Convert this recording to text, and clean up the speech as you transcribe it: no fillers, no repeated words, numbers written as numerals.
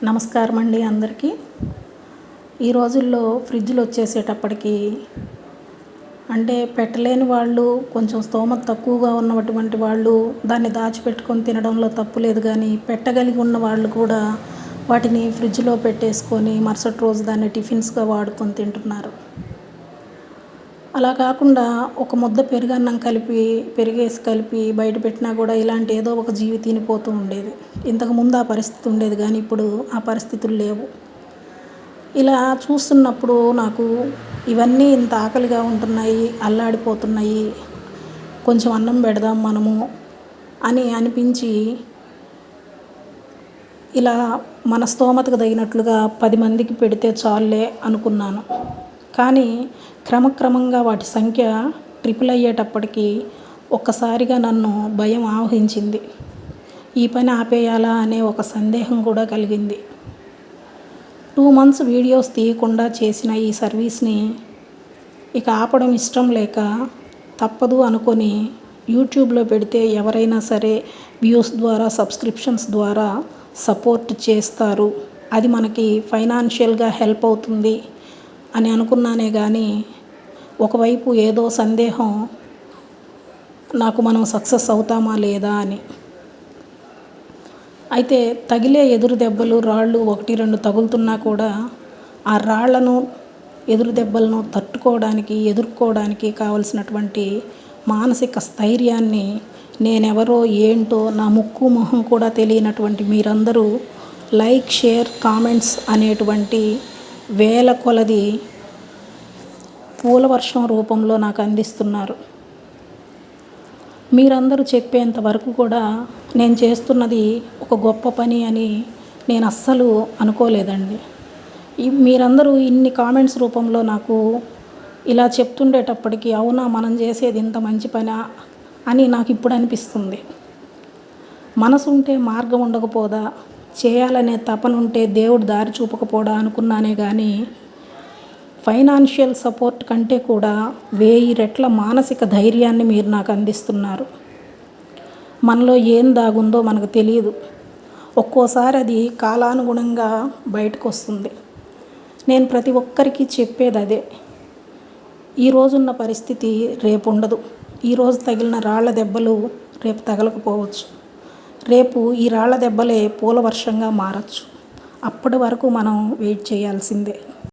నమస్కారం అండి అందరికీ. ఈ రోజుల్లో ఫ్రిడ్జ్లు వచ్చేసేటప్పటికి అంటే పెట్టలేని వాళ్ళు, కొంచెం స్తోమత తక్కువగా ఉన్నటువంటి వాళ్ళు దాన్ని దాచిపెట్టుకొని తినడంలో తప్పు లేదు. కానీ పెట్టగలిగి ఉన్న వాళ్ళు కూడా వాటిని ఫ్రిడ్జ్లో పెట్టేసుకొని మరుసటి రోజు దాన్ని టిఫిన్స్గా వాడుకొని తింటున్నారు. అలా కాకుండా ఒక ముద్ద పెరుగన్నం పెరిగేసి కలిపి బయట పెట్టినా కూడా ఇలాంటి ఏదో ఒక జీవి తినిపోతూ ఉండేది. ఇంతకుముందు ఆ పరిస్థితి ఉండేది, కానీ ఇప్పుడు ఆ పరిస్థితులు లేవు. ఇలా చూస్తున్నప్పుడు నాకు ఇవన్నీ ఇంత ఆకలిగా ఉంటున్నాయి, అల్లాడిపోతున్నాయి, కొంచెం అన్నం పెడదాం మనము అని అనిపించి ఇలా మన స్తోమతకు తగినట్లుగా 10 మందికి పెడితే చాలులే అనుకున్నాను. కానీ క్రమక్రమంగా వాటి సంఖ్య ట్రిపుల్ అయ్యేటప్పటికి ఒక్కసారిగా నన్ను భయం ఆవహించింది. ఈ పని ఆపేయాలా అనే ఒక సందేహం కూడా కలిగింది. 2 months వీడియోస్ తీయకుండా చేసిన ఈ సర్వీస్ని ఇక ఆపడం ఇష్టం లేక తప్పదు అనుకొని యూట్యూబ్లో పెడితే ఎవరైనా సరే వ్యూస్ ద్వారా, సబ్స్క్రిప్షన్స్ ద్వారా సపోర్ట్ చేస్తారు, అది మనకి ఫైనాన్షియల్గా హెల్ప్ అవుతుంది అని అనుకున్నానే కానీ ఒకవైపు ఏదో సందేహం నాకు, మనం సక్సెస్ అవుతామా లేదా అని. అయితే తగిలే ఎదురు దెబ్బలు, రాళ్ళు 1-2 తగులుతున్నా కూడా ఆ రాళ్లను, ఎదురు దెబ్బలను ఎదుర్కోవడానికి కావలసినటువంటి మానసిక స్థైర్యాన్ని నేనెవరో ఏంటో నా ముక్కు మొహం కూడా తెలియనటువంటి మీరందరూ లైక్, షేర్, కామెంట్స్ అనేటువంటి వేల కొలది పూల వర్షం రూపంలో నాకు అందిస్తున్నారు. మీరందరూ చెప్పేంత వరకు కూడా నేను చేస్తున్నది ఒక గొప్ప పని అని నేను అస్సలు అనుకోలేదండి. మీరందరూ ఇన్ని కామెంట్స్ రూపంలో నాకు ఇలా చెప్తుండేటప్పటికీ అవునా, మనం చేసేది ఇంత మంచి పనా అని నాకు ఇప్పుడు అనిపిస్తుంది. మనసు ఉంటే మార్గం ఉండకపోదా, చేయాలనే తపన ఉంటే దేవుడు దారి చూపకపోడా అనుకున్నానే కానీ ఫైనాన్షియల్ సపోర్ట్ కంటే కూడా 1000 రెట్ల మానసిక ధైర్యాన్ని మీరు నాకు అందిస్తున్నారు. మనలో ఏం దాగుందో మనకు తెలియదు. ఒక్కోసారి అది కాలానుగుణంగా బయటకు వస్తుంది. నేను ప్రతి ఒక్కరికి చెప్పేది అదే. ఈరోజున్న పరిస్థితి రేపు ఉండదు. ఈరోజు తగిలిన రాళ్ల దెబ్బలు రేపు తగలకపోవచ్చు. రేపు ఈ రాళ్ల దెబ్బలే పూల వర్షంగా మారచ్చు. అప్పటి వరకు మనం వెయిట్ చేయాల్సిందే.